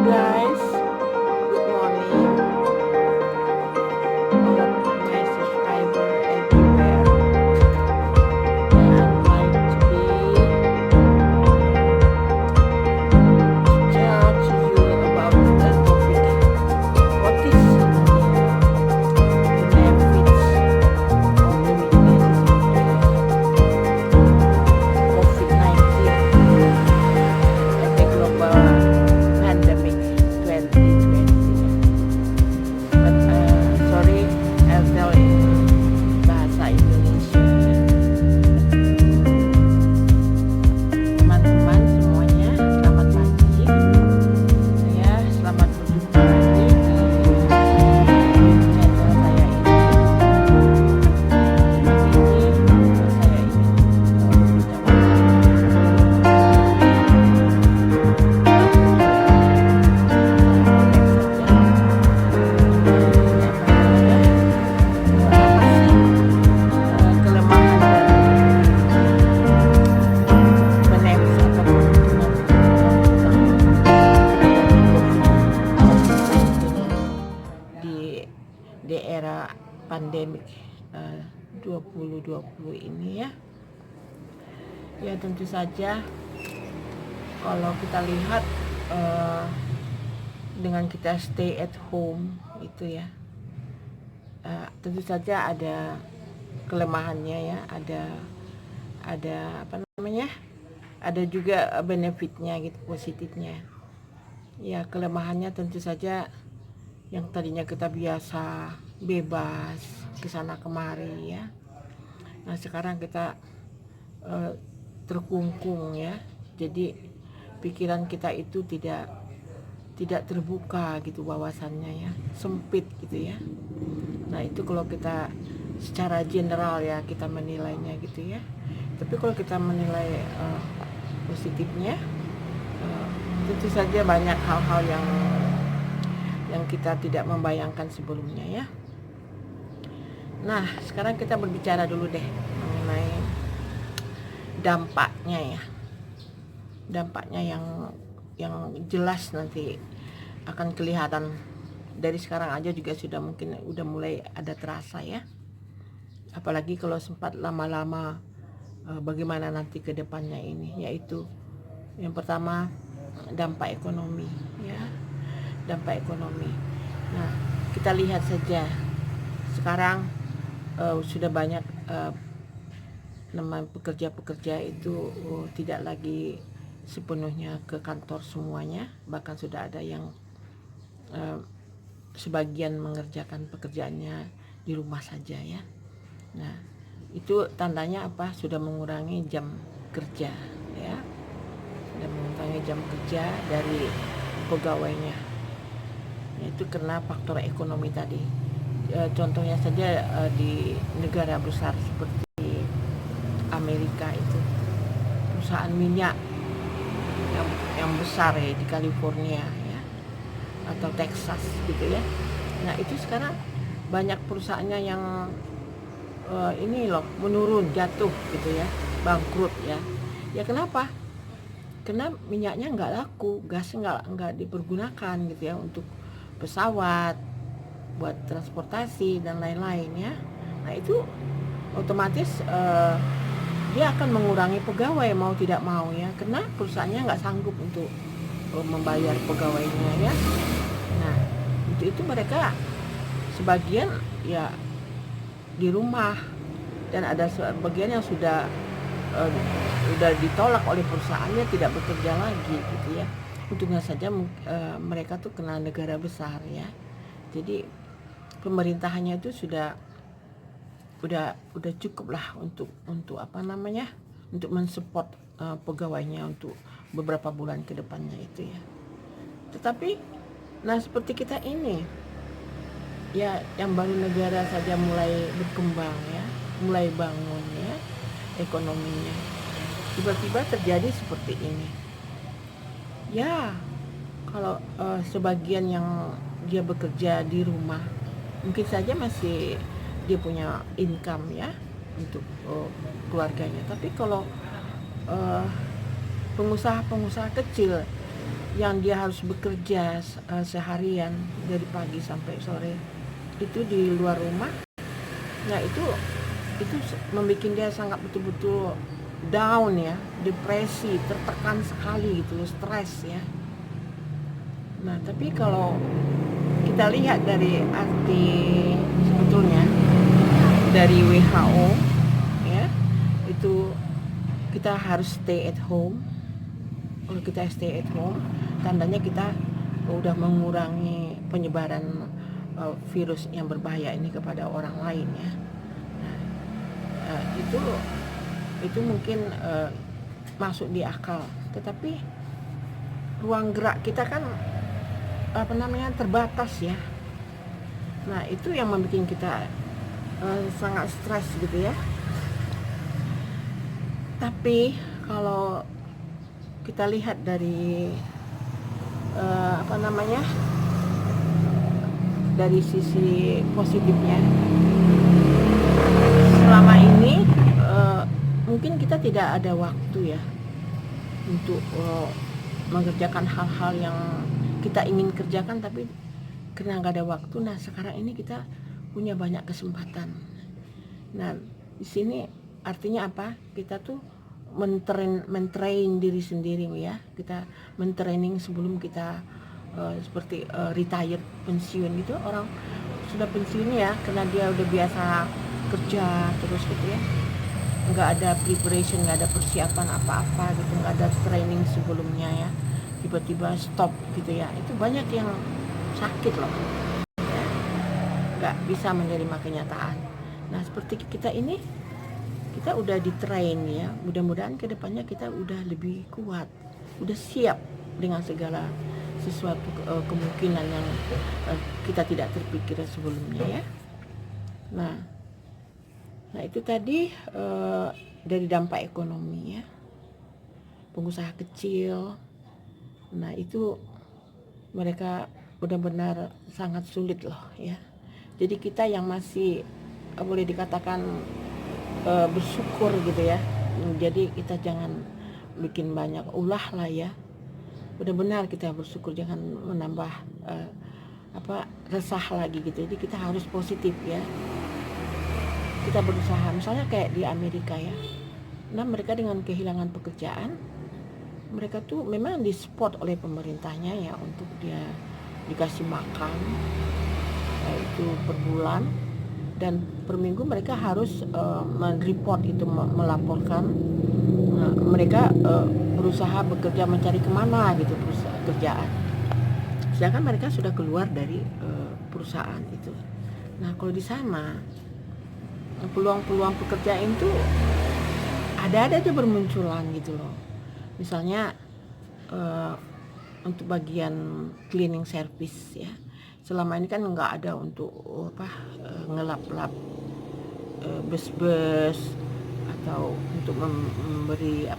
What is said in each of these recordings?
guys, good morning, all of my subscriber everywhere. I'd like to tell to you about the topic. What is the benefits or the weaknesses of the COVID-19, the global pandemic 2020? But sorry, I'll tell in bahasa Indonesia. Teman-teman semuanya, selamat pagi. Ya, selamat berjumpa lagi di channel saya ini. Saya ingin kelemahan dan benefit ataupun di era pandemik 2020 ini ya. Ya tentu saja kalau kita lihat dengan kita stay at home itu ya, tentu saja ada kelemahannya ya, ada apa namanya, ada juga benefitnya gitu, positifnya. Ya kelemahannya tentu saja yang tadinya kita biasa bebas kesana kemari ya, nah sekarang kita terkungkung ya, jadi pikiran kita itu tidak terbuka gitu wawasannya ya, sempit gitu ya. Nah itu kalau kita secara general ya kita menilainya gitu ya. Tapi kalau kita menilai positifnya, tentu saja banyak hal-hal yang kita tidak membayangkan sebelumnya ya. Nah sekarang kita berbicara dulu deh mengenai dampaknya ya, dampaknya yang jelas nanti akan kelihatan dari sekarang aja juga udah mulai ada terasa ya. Apalagi kalau sempat lama-lama bagaimana nanti ke depannya ini, yaitu yang pertama dampak ekonomi ya, dampak ekonomi. Nah kita lihat saja sekarang sudah banyak namanya pekerja-pekerja itu tidak lagi sepenuhnya ke kantor semuanya, bahkan sudah ada yang sebagian mengerjakan pekerjaannya di rumah saja ya. Nah itu tandanya apa? Sudah mengurangi jam kerja ya, sudah mengurangi jam kerja dari pegawainya. Itu karena faktor ekonomi tadi. Contohnya saja di negara besar seperti Amerika itu, perusahaan minyak yang besar ya di California ya, atau Texas gitu ya. Nah itu sekarang banyak perusahaannya yang ini loh menurun, jatuh gitu ya, bangkrut ya. Ya kenapa? Karena minyaknya nggak laku, gasnya nggak dipergunakan gitu ya untuk pesawat, buat transportasi dan lain-lain ya. Nah itu otomatis dia akan mengurangi pegawai mau tidak mau ya, karena perusahaannya nggak sanggup untuk membayar pegawainya ya. Nah itu mereka sebagian ya di rumah, dan ada sebagian yang sudah ditolak oleh perusahaannya, tidak bekerja lagi gitu ya. Untungnya saja mereka tuh kena negara besar ya, jadi pemerintahannya itu udah cukup lah untuk apa namanya, untuk mensupport pegawainya untuk beberapa bulan ke depannya itu ya. Tetapi nah seperti kita ini ya, yang baru negara saja mulai berkembang ya, mulai bangun ya ekonominya, tiba-tiba terjadi seperti ini ya. Kalau sebagian yang dia bekerja di rumah mungkin saja masih dia punya income ya untuk keluarganya, tapi kalau pengusaha-pengusaha kecil yang dia harus bekerja seharian dari pagi sampai sore itu di luar rumah. Nah itu membuat dia sangat betul-betul down ya, depresi, tertekan sekali gitu, stres ya. Nah tapi kalau kita lihat dari arti sebetulnya dari WHO ya, itu kita harus stay at home. Kalau kita stay at home, tandanya kita udah mengurangi penyebaran virus yang berbahaya ini kepada orang lain ya. Nah, itu mungkin masuk di akal, tetapi ruang gerak kita kan terbatas ya. Nah itu yang membuat kita sangat stres gitu ya. Tapi kalau kita lihat dari dari sisi positifnya, selama ini mungkin kita tidak ada waktu ya untuk mengerjakan hal-hal yang kita ingin kerjakan, tapi karena nggak ada waktu. Nah sekarang ini kita punya banyak kesempatan. Nah di sini artinya apa? Kita tuh mentrain diri sendiri ya. Kita mentraining sebelum kita seperti retired, pensiun gitu. Orang sudah pensiun ya, karena dia udah biasa kerja terus gitu ya, nggak ada preparation, nggak ada persiapan apa-apa gitu, nggak ada training sebelumnya ya, tiba-tiba stop gitu ya. Itu banyak yang sakit loh ya, nggak bisa menerima kenyataan. Nah seperti kita ini, kita udah di-train ya, mudah-mudahan kedepannya kita udah lebih kuat, udah siap dengan segala sesuatu kemungkinan yang kita tidak terpikir sebelumnya ya. Nah itu tadi dari dampak ekonomi ya, pengusaha kecil. Nah itu mereka benar-benar sangat sulit loh ya. Jadi kita yang masih boleh dikatakan bersyukur gitu ya, jadi kita jangan bikin banyak ulah lah ya. Benar-benar kita bersyukur, jangan menambah resah lagi gitu. Jadi kita harus positif ya, kita berusaha. Misalnya kayak di Amerika ya, nah mereka dengan kehilangan pekerjaan, mereka tuh memang di-support oleh pemerintahnya ya, untuk dia dikasih makan itu per bulan, dan per minggu mereka harus men-report itu, melaporkan. Nah, mereka berusaha bekerja mencari kemana gitu kerjaan, sedangkan mereka sudah keluar dari perusahaan itu. Nah kalau di sana peluang-peluang pekerjaan itu ada aja bermunculan gitu loh. Misalnya untuk bagian cleaning service ya, selama ini kan nggak ada untuk ngelap-lap bus-bus, atau untuk memberi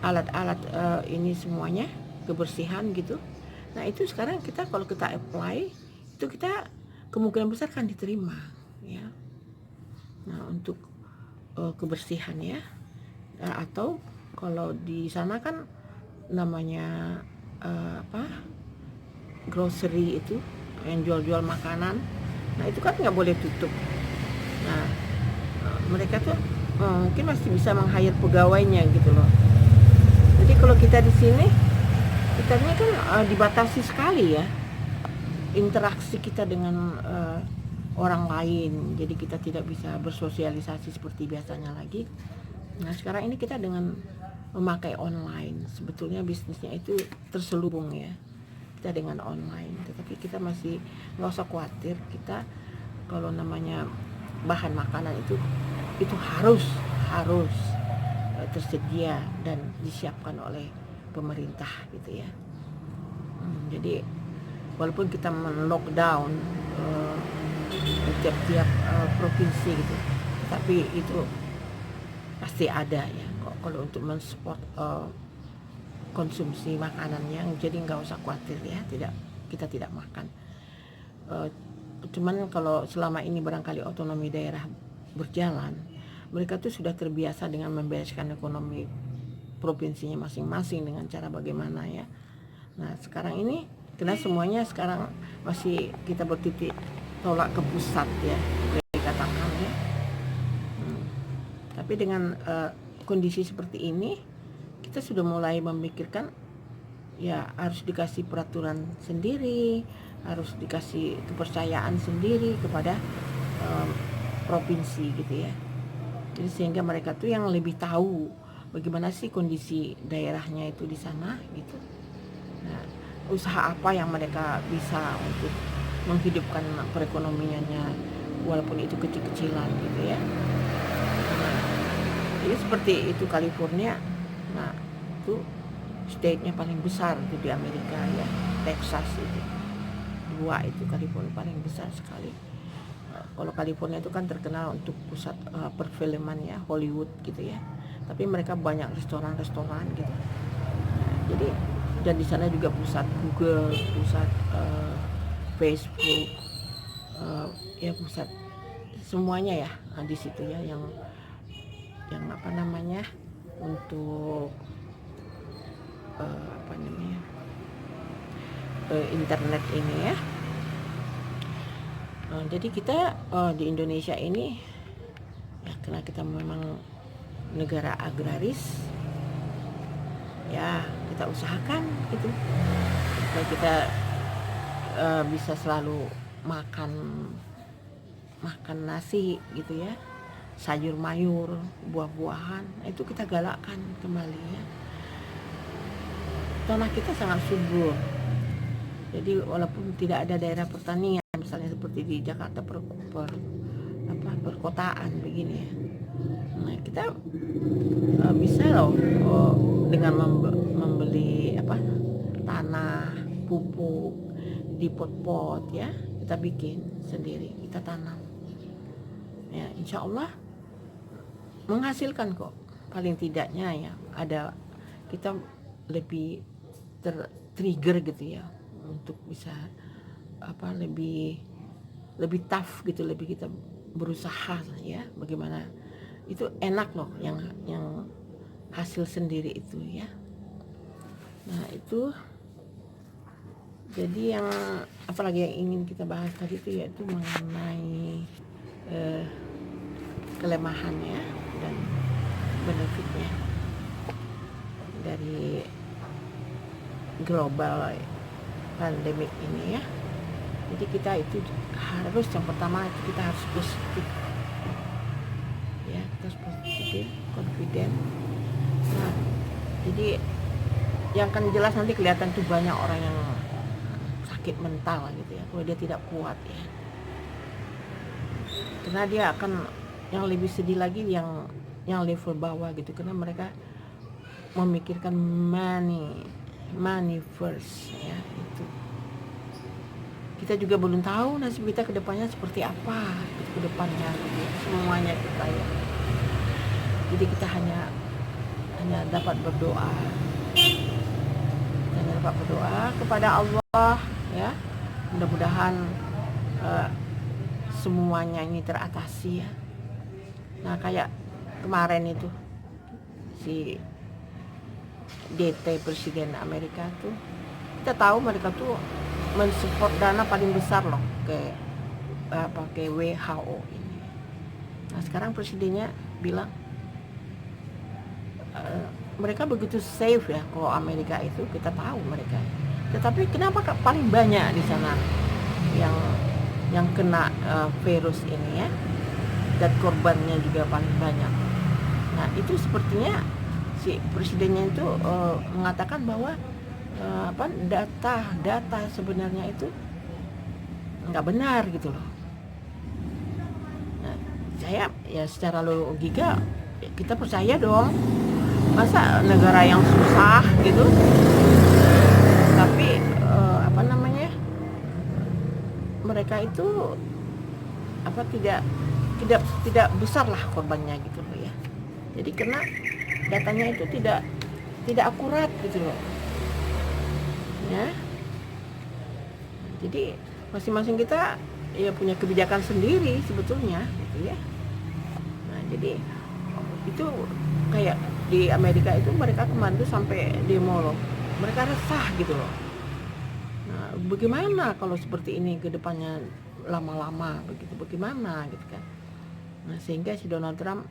alat-alat ini semuanya kebersihan gitu. Nah itu sekarang kita kalau kita apply itu, kita kemungkinan besar kan diterima ya. Nah untuk kebersihan ya, atau kalau di sana kan namanya grocery itu yang jual-jual makanan. Nah itu kan nggak boleh tutup. Nah mereka tuh mungkin masih bisa meng-hire pegawainya gitu loh. Jadi kalau kita di sini, kita ini kan dibatasi sekali ya interaksi kita dengan orang lain. Jadi kita tidak bisa bersosialisasi seperti biasanya lagi. Nah sekarang ini kita dengan memakai online, sebetulnya bisnisnya itu terselubung ya, kita dengan online. Tetapi kita masih nggak usah khawatir. Kita kalau namanya bahan makanan itu harus tersedia dan disiapkan oleh pemerintah gitu ya. Jadi walaupun kita men-lockdown tiap-tiap provinsi gitu, tapi itu pasti ada ya kalau untuk mensupport konsumsi makanannya. Jadi nggak usah khawatir ya, kita tidak makan. Cuman kalau selama ini barangkali otonomi daerah berjalan, mereka tuh sudah terbiasa dengan membereskan ekonomi provinsinya masing-masing dengan cara bagaimana ya. Nah sekarang ini karena semuanya sekarang masih kita bertitik tolak ke pusat ya, dikatakan ya. Tapi dengan kondisi seperti ini, kita sudah mulai memikirkan ya harus dikasih peraturan sendiri, harus dikasih kepercayaan sendiri kepada provinsi gitu ya. Jadi sehingga mereka tuh yang lebih tahu bagaimana sih kondisi daerahnya itu di sana gitu. Nah, usaha apa yang mereka bisa untuk menghidupkan perekonomiannya walaupun itu kecil-kecilan gitu ya. Nah, jadi seperti itu California. Nah, itu state-nya paling besar itu di Amerika ya, Texas itu. Dua itu California paling besar sekali. Kalau California itu kan terkenal untuk pusat perfilman ya, Hollywood gitu ya. Tapi mereka banyak restoran-restoran gitu. Nah, jadi dan di sana juga pusat Google, pusat Facebook, ya pusat semuanya ya di situ ya yang apa namanya untuk apa namanya internet ini ya. Jadi kita di Indonesia ini ya karena kita memang negara agraris ya, kita usahakan gitu supaya kita bisa selalu makan nasi gitu ya, sayur mayur, buah-buahan, itu kita galakkan kembali ya. Tanah kita sangat subur, jadi walaupun tidak ada daerah pertanian misalnya seperti di Jakarta perkotaan begini ya. Nah kita bisa loh dengan membeli tanah, pupuk di pot-pot ya, kita bikin sendiri, kita tanam ya, insya Allah menghasilkan kok. Paling tidaknya ya ada, kita lebih trigger gitu ya untuk bisa lebih tough gitu, lebih kita berusaha ya, bagaimana itu enak loh yang hasil sendiri itu ya. Nah itu jadi yang apalagi yang ingin kita bahas tadi itu yaitu mengenai kelemahannya dan benefitnya dari global pandemik ini ya. Jadi kita itu harus, yang pertama itu kita harus positif ya, kita harus positif, confident. Nah jadi yang akan jelas nanti kelihatan tuh banyak orang yang sakit mental gitu ya kalau dia tidak kuat ya, karena dia akan yang lebih sedih lagi yang level bawah gitu, karena mereka memikirkan money first ya. Itu kita juga belum tahu nasib kita ke depannya seperti apa ke depannya gitu ya, semuanya kita ya. Jadi kita hanya dapat berdoa, kepada Allah ya, mudah-mudahan semuanya ini teratasi ya. Nah kayak kemarin itu si DT Presiden Amerika tuh, kita tahu mereka tuh mensupport dana paling besar loh ke WHO ini. Nah sekarang presidennya bilang mereka begitu safe ya, kalau Amerika itu kita tahu mereka. Tetapi kenapa paling banyak di sana yang kena virus ini ya, dan korbannya juga paling banyak. Nah itu sepertinya si presidennya itu mengatakan bahwa data sebenarnya itu nggak benar gitu loh. Nah, saya ya secara logika kita percaya dong, masa negara yang susah gitu tapi mereka itu tidak besar lah korbannya gitu loh ya. Jadi karena datanya itu tidak akurat gitu loh ya. Jadi masing-masing kita ya punya kebijakan sendiri sebetulnya gitu ya. Jadi itu kayak di Amerika itu mereka kemarin tuh sampai demo loh, mereka resah gitu loh. Nah, bagaimana kalau seperti ini ke depannya lama-lama begitu, bagaimana gitu kan. Nah, sehingga si Donald Trump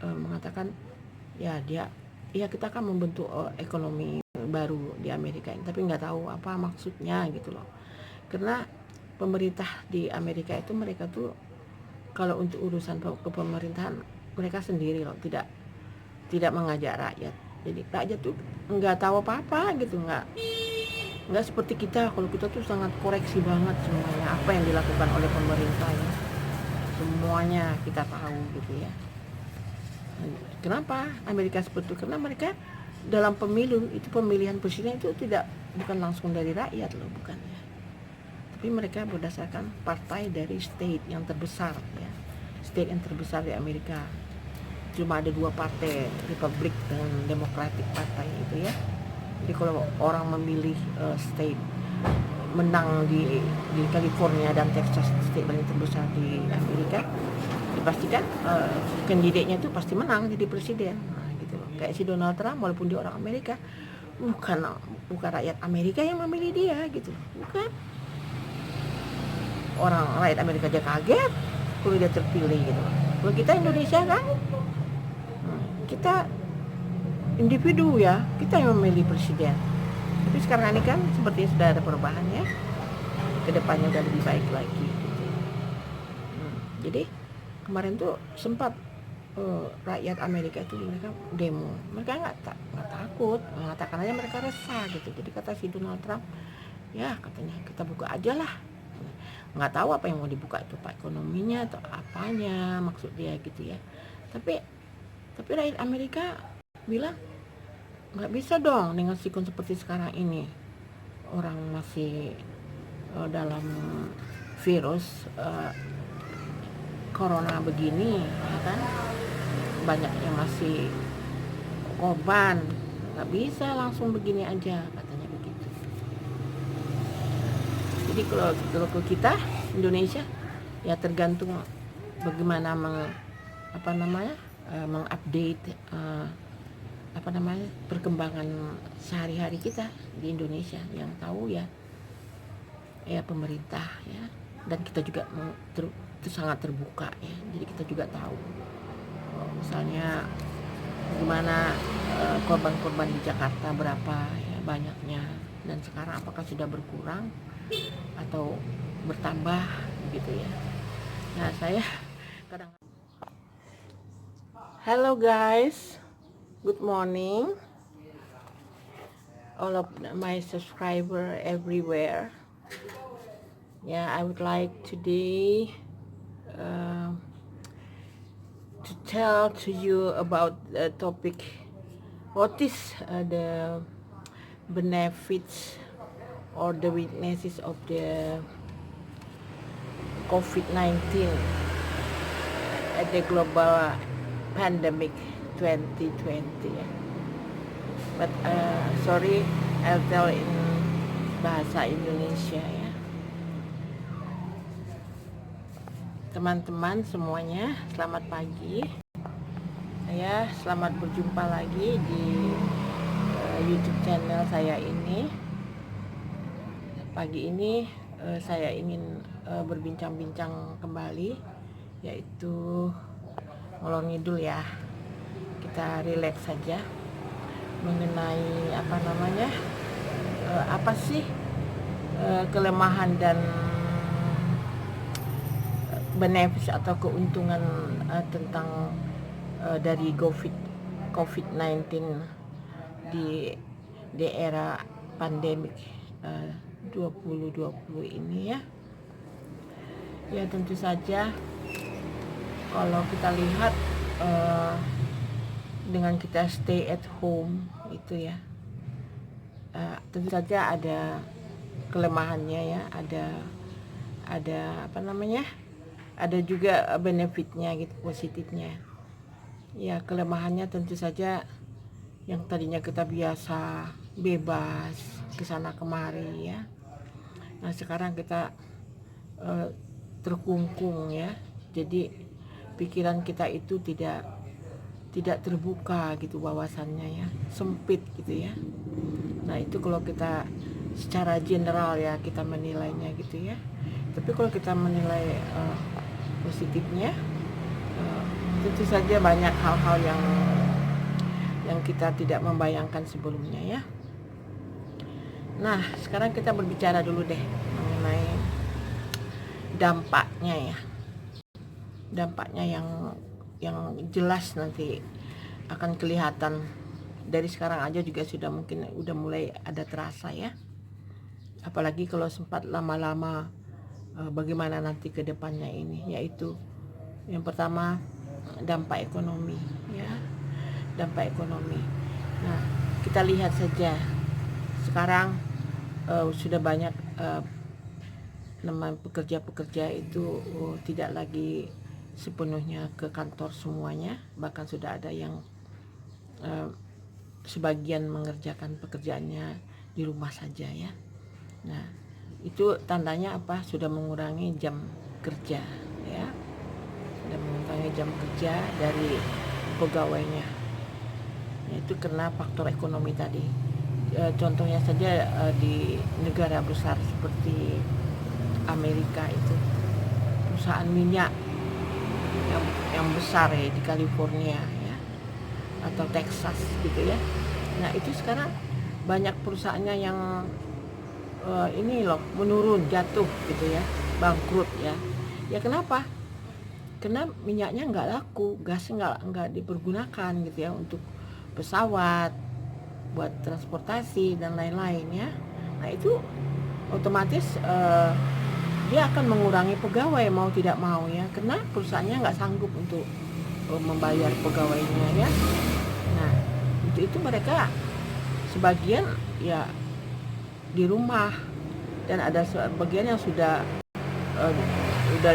mengatakan ya kita akan membentuk ekonomi baru di Amerika ini, tapi nggak tahu apa maksudnya gitu loh. Karena pemerintah di Amerika itu mereka tuh kalau untuk urusan kepemerintahan mereka sendiri loh, tidak mengajak rakyat. Jadi rakyat tuh nggak tahu apa-apa gitu, nggak seperti kita. Kalau kita tuh sangat koreksi banget semuanya apa yang dilakukan oleh pemerintah ya, semuanya kita tahu gitu ya. Kenapa Amerika seperti itu? Karena mereka dalam pemilu itu, pemilihan presiden itu bukan langsung dari rakyat loh, bukan ya. Tapi mereka berdasarkan partai dari state yang terbesar ya, state yang terbesar di Amerika. Cuma ada 2 partai, Republik dan Democratic Partai itu ya. Jadi kalau orang memilih state menang di California dan Texas, state paling terbesar di Amerika, dipastikan kandidatnya itu pasti menang jadi presiden. Nah, gitu loh. Kayak si Donald Trump, walaupun dia orang Amerika, bukan rakyat Amerika yang memilih dia gitu loh. Bukan. Orang rakyat Amerika aja kaget kalau dia terpilih gitu loh. Kalau kita Indonesia kan, kita individu ya, kita yang memilih presiden. Tapi sekarang ini kan sepertinya sudah ada perubahan ya, kedepannya udah lebih baik lagi gitu. Jadi kemarin tuh sempat rakyat Amerika itu mereka demo, mereka nggak takut, mengatakan aja mereka resah gitu. Jadi kata si Donald Trump, ya katanya kita buka aja lah, nggak tahu apa yang mau dibuka itu, Pak, ekonominya atau apanya maksud dia gitu ya. Tapi rakyat Amerika bilang nggak bisa dong dengan sikon seperti sekarang ini, orang masih dalam virus corona begini ya kan, banyak yang masih korban, nggak bisa langsung begini aja katanya begitu. Jadi kalau kita Indonesia ya tergantung bagaimana mengupdate perkembangan sehari-hari kita di Indonesia. Yang tahu ya pemerintah ya, dan kita juga itu sangat terbuka ya, jadi kita juga tahu misalnya gimana korban-korban di Jakarta berapa ya banyaknya, dan sekarang apakah sudah berkurang atau bertambah gitu ya. Nah, saya kadang hello guys, good morning all of my subscriber everywhere. Yeah, I would like today to tell to you about the topic, what is the benefits or the weaknesses of the COVID-19 at the global pandemic 2020. But sorry, I'll tell in bahasa Indonesia ya. Teman-teman semuanya, selamat pagi. Saya selamat berjumpa lagi di YouTube channel saya ini. Pagi ini saya ingin berbincang-bincang kembali, yaitu ngalor ngidul ya. Kita relax saja mengenai apa sih kelemahan dan benefit atau keuntungan tentang dari COVID-19 di era pandemik 2020 ini ya. Ya tentu saja kalau kita lihat dengan kita stay at home itu ya, tentu saja ada kelemahannya ya, ada juga benefitnya gitu, positifnya ya. Kelemahannya tentu saja yang tadinya kita biasa bebas kesana kemari ya, nah sekarang kita terkungkung ya. Jadi pikiran kita itu tidak terbuka gitu wawasannya ya, sempit gitu ya. Nah itu kalau kita secara general ya kita menilainya gitu ya. Tapi kalau kita menilai positifnya, tentu saja banyak hal-hal yang kita tidak membayangkan sebelumnya ya. Nah sekarang kita berbicara dulu deh mengenai dampaknya ya, dampaknya yang jelas nanti akan kelihatan dari sekarang aja juga udah mulai ada terasa ya. Apalagi kalau sempat lama-lama bagaimana nanti ke depannya ini, yaitu yang pertama dampak ekonomi ya, dampak ekonomi. Nah kita lihat saja sekarang sudah banyak namanya pekerja-pekerja itu tidak lagi sepenuhnya ke kantor semuanya, bahkan sudah ada yang sebagian mengerjakan pekerjaannya di rumah saja ya. Nah itu tandanya apa, sudah mengurangi jam kerja ya, sudah mengurangi jam kerja dari pegawainya. Nah, itu karena faktor ekonomi tadi. Contohnya saja di negara besar seperti Amerika itu, perusahaan minyak yang besar ya di California ya, atau Texas gitu ya. Nah itu sekarang banyak perusahaannya yang ini loh menurun, jatuh gitu ya, bangkrut ya. Ya kenapa? Karena minyaknya nggak laku, gasnya nggak dipergunakan gitu ya untuk pesawat, buat transportasi dan lain-lain ya. Nah itu otomatis dia akan mengurangi pegawai mau tidak mau ya, karena perusahaannya nggak sanggup untuk membayar pegawainya ya. Nah itu mereka sebagian ya di rumah, dan ada sebagian yang sudah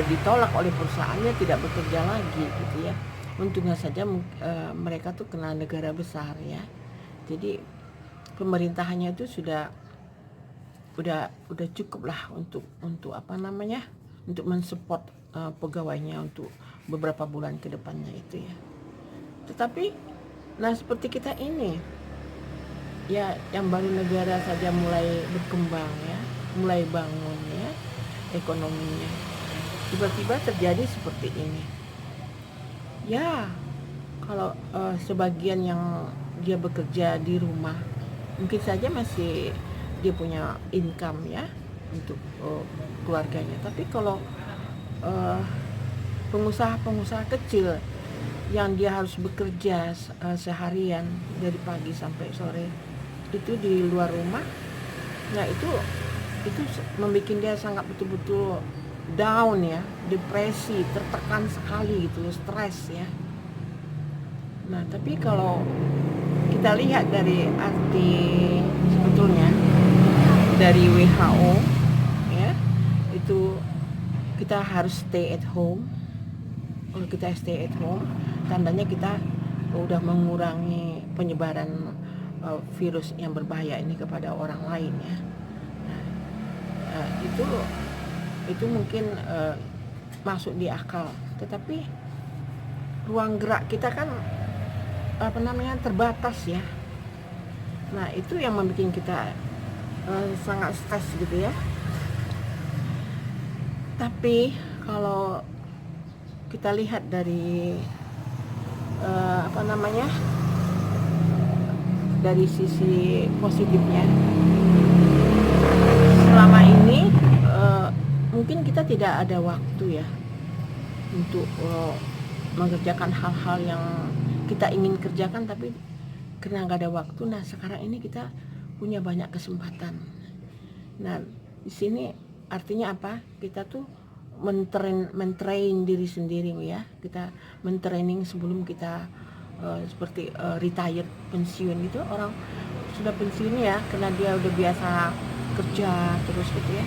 ditolak oleh perusahaannya, tidak bekerja lagi gitu ya. Untungnya saja mereka tuh kena negara besar ya, jadi pemerintahannya itu udah cukup lah untuk apa namanya, untuk mensupport pegawainya untuk beberapa bulan ke depannya itu ya. Tetapi nah seperti kita ini ya, yang baru negara saja mulai berkembang ya, mulai bangun ya ekonominya, tiba-tiba terjadi seperti ini ya. Kalau sebagian yang dia bekerja di rumah mungkin saja masih dia punya income ya untuk keluarganya, tapi kalau pengusaha-pengusaha kecil yang dia harus bekerja seharian dari pagi sampai sore itu di luar rumah, nah itu membuat dia sangat betul-betul down ya, depresi, tertekan sekali gitu, stres ya. Nah tapi kalau kita lihat dari arti sebetulnya dari WHO ya, itu kita harus stay at home. Kalau kita stay at home, tandanya kita udah mengurangi penyebaran virus yang berbahaya ini kepada orang lain ya. Nah, itu mungkin masuk di akal, tetapi ruang gerak kita kan terbatas ya. Nah itu yang membuat kita sangat stres gitu ya. Tapi kalau kita lihat dari dari sisi positifnya, selama ini mungkin kita tidak ada waktu ya untuk mengerjakan hal-hal yang kita ingin kerjakan, tapi karena nggak ada waktu. Nah sekarang ini kita punya banyak kesempatan. Nah di sini artinya apa? Kita tuh mentrain diri sendiri ya. Kita mentraining sebelum kita seperti retired, pensiun gitu. Orang sudah pensiun ya, karena dia udah biasa kerja terus gitu ya,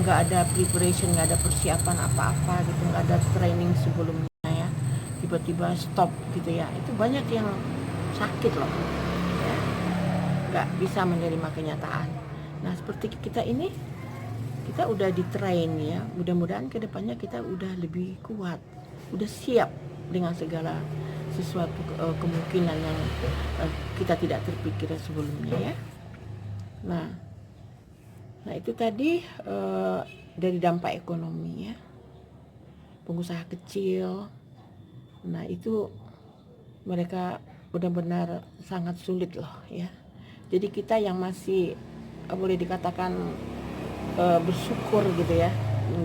nggak ada preparation, nggak ada persiapan apa-apa gitu, nggak ada training sebelumnya ya, tiba-tiba stop gitu ya. Itu banyak yang sakit loh ya, nggak bisa menerima kenyataan. Nah seperti kita ini, kita udah di train ya, mudah-mudahan kedepannya kita udah lebih kuat, udah siap dengan segala sesuatu kemungkinan yang kita tidak terpikir sebelumnya ya. Nah itu tadi dari dampak ekonomi ya, pengusaha kecil. Nah itu mereka benar-benar sangat sulit loh ya. Jadi kita yang masih boleh dikatakan bersyukur gitu ya.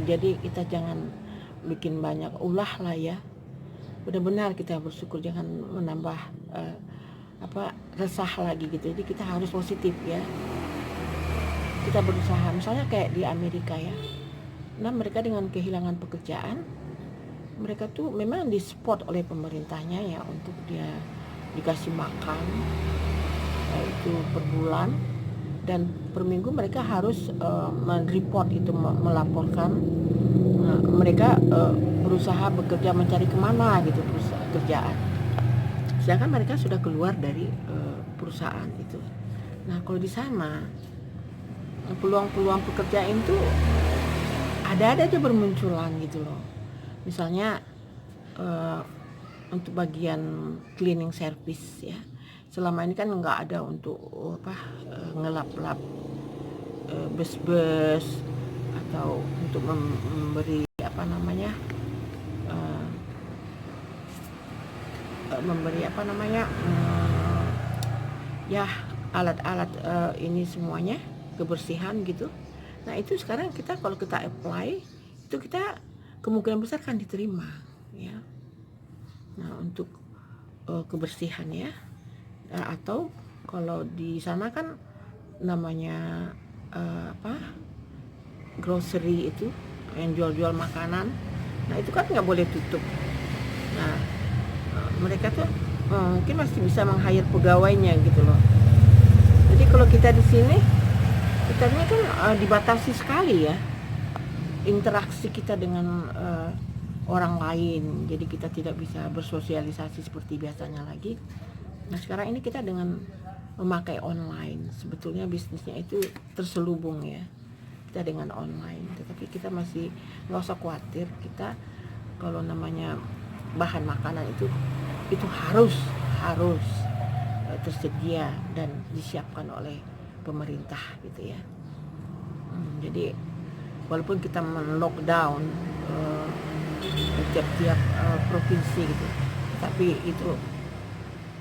Jadi kita jangan bikin banyak ulah lah ya. Benar-benar kita bersyukur, jangan menambah resah lagi gitu. Jadi kita harus positif ya. Kita berusaha, misalnya kayak di Amerika ya. Nah mereka dengan kehilangan pekerjaan, mereka tuh memang disupport oleh pemerintahnya ya untuk dia dikasih makan itu per bulan, dan per minggu mereka harus mereport itu, melaporkan mereka berusaha bekerja mencari kemana gitu pekerjaan, sedangkan mereka sudah keluar dari perusahaan itu. Nah kalau di sana peluang-peluang pekerjaan itu ada aja bermunculan gitu loh. Misalnya untuk bagian cleaning service ya, selama ini kan nggak ada untuk ngelap-lap bus-bus atau untuk memberi ya alat-alat ini semuanya kebersihan gitu. Nah itu sekarang kalau kita apply itu kita kemungkinan besar kan diterima ya. Nah untuk kebersihan ya, atau kalau di sana kan namanya grocery itu yang jual-jual makanan. Nah itu kan nggak boleh tutup. Nah mereka tuh mungkin masih bisa meng-hire pegawainya gitu loh. Jadi kalau kita di sini, kita ini kan dibatasi sekali ya interaksi kita dengan orang lain. Jadi kita tidak bisa bersosialisasi seperti biasanya lagi. Nah sekarang ini kita dengan memakai online, sebetulnya bisnisnya itu terselubung ya, kita dengan online. Tetapi kita masih nggak usah khawatir, kita kalau namanya bahan makanan itu harus tersedia dan disiapkan oleh pemerintah gitu ya. Jadi walaupun kita men-lockdown tiap-tiap provinsi gitu, tapi itu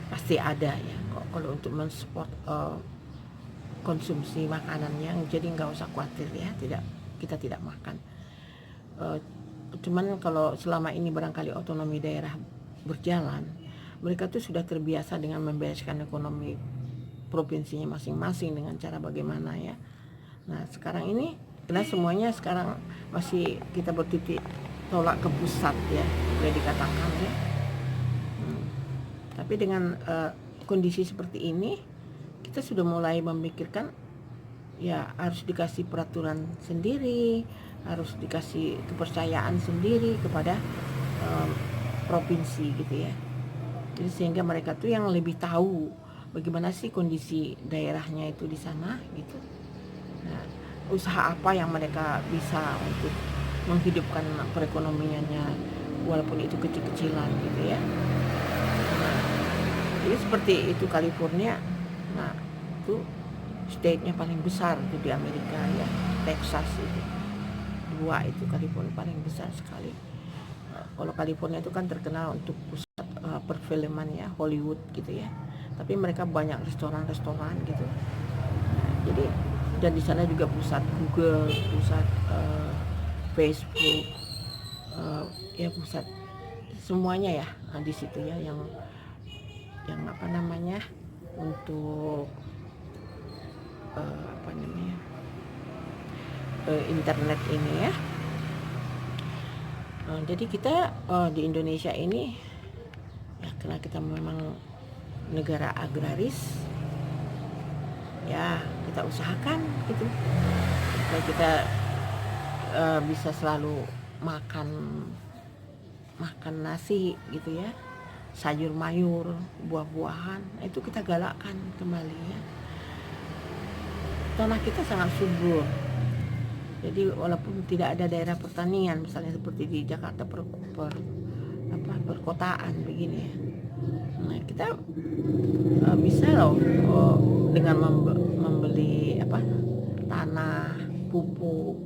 pasti ada ya kalau untuk mensupport konsumsi makanannya. Jadi nggak usah khawatir ya, kita tidak makan. Cuman kalau selama ini barangkali otonomi daerah berjalan, mereka tuh sudah terbiasa dengan membereskan ekonomi provinsinya masing-masing dengan cara bagaimana ya. Nah sekarang ini karena semuanya sekarang masih kita bertitik tolak ke pusat ya, boleh dikatakan ya. Tapi dengan kondisi seperti ini, kita sudah mulai memikirkan ya harus dikasih peraturan sendiri, harus dikasih kepercayaan sendiri kepada provinsi gitu ya. Jadi sehingga mereka tuh yang lebih tahu bagaimana sih kondisi daerahnya itu di sana gitu. Nah, usaha apa yang mereka bisa untuk menghidupkan perekonomiannya walaupun itu kecil-kecilan gitu ya. Nah, jadi seperti itu California. Nah, itu state-nya paling besar itu di Amerika ya, Texas itu. Dua itu California paling besar sekali. Kalau California itu kan terkenal untuk pusat perfilman ya, Hollywood gitu ya. Tapi mereka banyak restoran-restoran gitu. Jadi dan di sana juga pusat Google, pusat Facebook, ya pusat semuanya ya. Nah, di situ ya yang untuk internet ini ya. Jadi kita di Indonesia ini ya, karena kita memang negara agraris ya, kita usahakan gitu supaya kita bisa selalu makan nasi gitu ya, sayur mayur, buah-buahan. Itu kita galakkan kembali ya. Tanah kita sangat subur. Jadi walaupun tidak ada daerah pertanian, misalnya seperti di Jakarta perkotaan begini ya. Nah kita bisa loh dengan membeli tanah, pupuk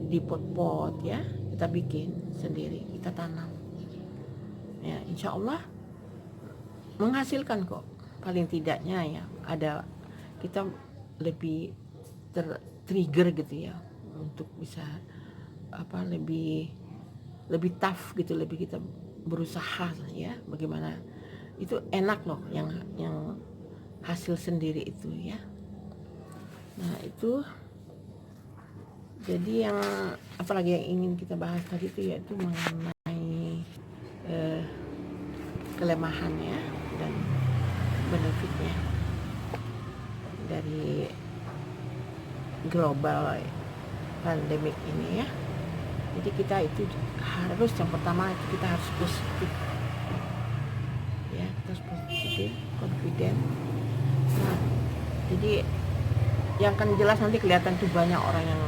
di pot-pot ya, kita bikin sendiri, kita tanam ya, insya Allah menghasilkan kok. Paling tidaknya ya ada, kita lebih trigger gitu ya untuk bisa lebih tough gitu, lebih kita berusaha ya, bagaimana itu enak loh yang hasil sendiri itu ya. Nah itu jadi yang apalagi yang ingin kita bahas tadi itu yaitu mengenai kelemahannya dan benefitnya dari global pandemic ini ya. Jadi kita itu harus, yang pertama itu kita harus positif ya, kita harus positif, confident. Nah jadi yang akan jelas nanti kelihatan tuh banyak orang yang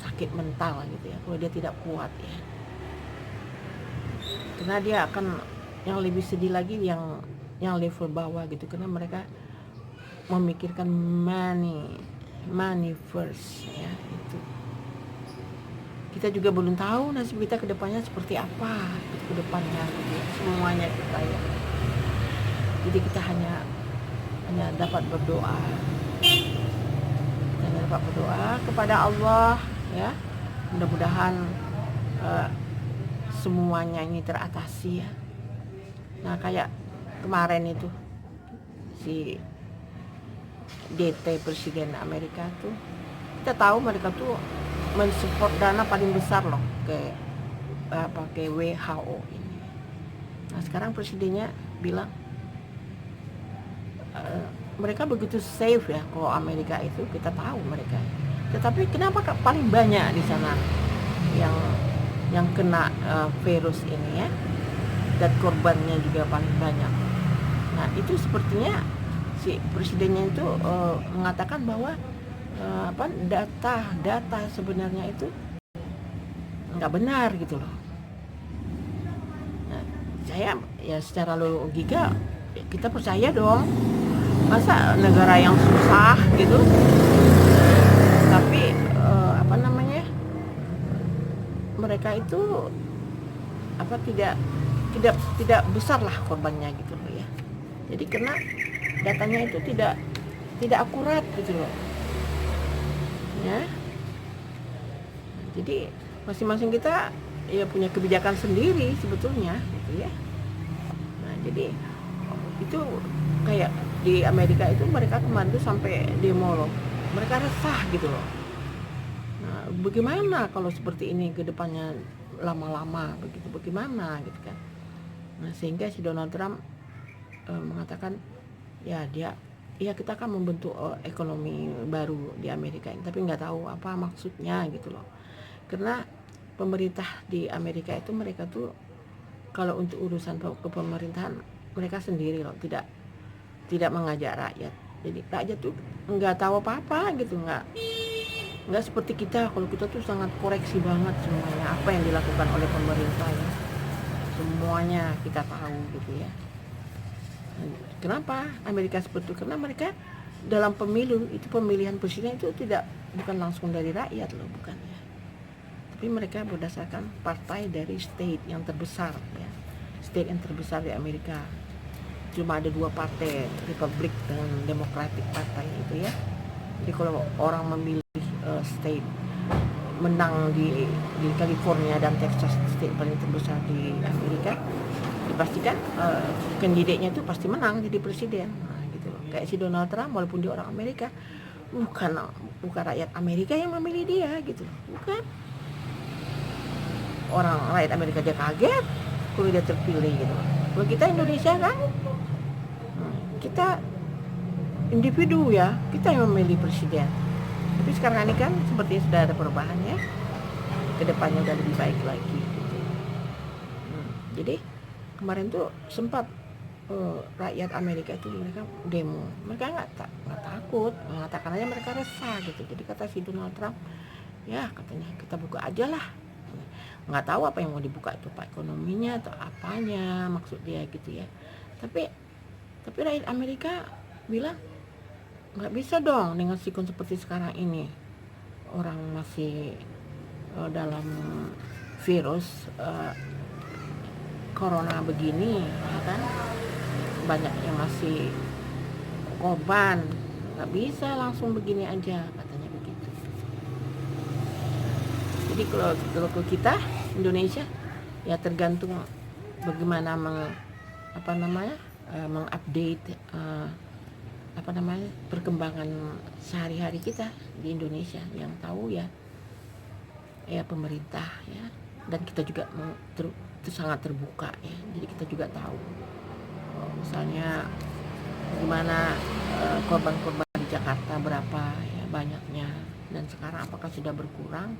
sakit mental gitu ya, kalau dia tidak kuat ya, karena dia akan, yang lebih sedih lagi yang level bawah gitu, karena mereka memikirkan money first ya. Itu kita juga belum tahu nasib kita ke depannya seperti apa ke depannya gitu ya, semuanya kita ya. Jadi kita hanya dapat berdoa, kepada Allah ya, mudah-mudahan semuanya ini teratasi ya. Nah kayak kemarin itu si DT Presiden Amerika tuh, kita tahu mereka tuh mensupport dana paling besar loh ke WHO ini. Nah sekarang presidennya bilang mereka begitu safe ya, kalau Amerika itu kita tahu mereka. Tetapi kenapa paling banyak di sana yang kena virus ini ya, dan korbannya juga paling banyak. Nah itu sepertinya si presidennya itu mengatakan bahwa data sebenarnya itu nggak benar gitu loh. Nah, saya ya secara logika kita percaya dong, masa negara yang susah gitu tapi mereka itu tidak besar lah korbannya gitu loh ya. Jadi karena datanya itu tidak akurat gitu loh ya. Jadi masing-masing kita ya punya kebijakan sendiri sebetulnya gitu ya. Nah jadi itu kayak di Amerika itu, mereka kemarin tuh sampai demo loh, mereka resah gitu loh. Nah bagaimana kalau seperti ini ke depannya lama-lama begitu, bagaimana gitu kan. Nah sehingga si Donald Trump mengatakan ya kita akan membentuk ekonomi baru di Amerika ini, tapi nggak tahu apa maksudnya gitu loh. Karena pemerintah di Amerika itu, mereka tuh kalau untuk urusan kepemerintahan mereka sendiri loh, tidak mengajak rakyat. Jadi rakyat tuh nggak tahu apa-apa gitu, nggak seperti kita. Kalau kita tuh sangat koreksi banget semuanya apa yang dilakukan oleh pemerintah ya, semuanya kita tahu gitu ya. Kenapa Amerika seperti itu? Karena mereka dalam pemilu itu, pemilihan presiden itu bukan langsung dari rakyat loh, bukan ya. Tapi mereka berdasarkan partai dari state yang terbesar ya. State yang terbesar di Amerika cuma ada 2 partai, Republik dan Democratic Partai itu ya. Jadi kalau orang memilih state menang di California dan Texas, state paling terbesar di Amerika, dipastikan kandidatnya itu pasti menang jadi presiden. Nah, gitu loh. Kayak si Donald Trump, walaupun dia orang Amerika, bukan rakyat Amerika yang memilih dia gitu loh. Bukan. Orang rakyat Amerika aja kaget kalau dia terpilih gitu. Kalau kita Indonesia kan, kita individu ya, kita yang memilih presiden. Tapi sekarang ini kan sepertinya sudah ada perubahan ya, kedepannya udah lebih baik lagi gitu. Jadi kemarin tuh sempat rakyat Amerika itu mereka demo, mereka nggak takut, mengatakan aja mereka resah gitu. Jadi kata si Donald Trump, ya katanya kita buka aja lah, nggak tahu apa yang mau dibuka itu, Pak, ekonominya atau apanya maksud dia gitu ya. Tapi rakyat Amerika bilang nggak bisa dong dengan sikon seperti sekarang ini, orang masih dalam virus corona begini ya kan, banyak yang masih korban, nggak bisa langsung begini aja katanya begitu. Jadi kalau kita Indonesia ya tergantung bagaimana mengupdate perkembangan sehari-hari kita di Indonesia. Yang tahu ya pemerintah ya, dan kita juga sangat terbuka ya, jadi kita juga tahu misalnya gimana korban-korban di Jakarta berapa ya banyaknya, dan sekarang apakah sudah berkurang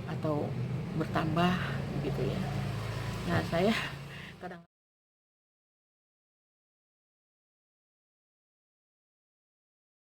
atau bertambah gitu ya. Nah, saya kadang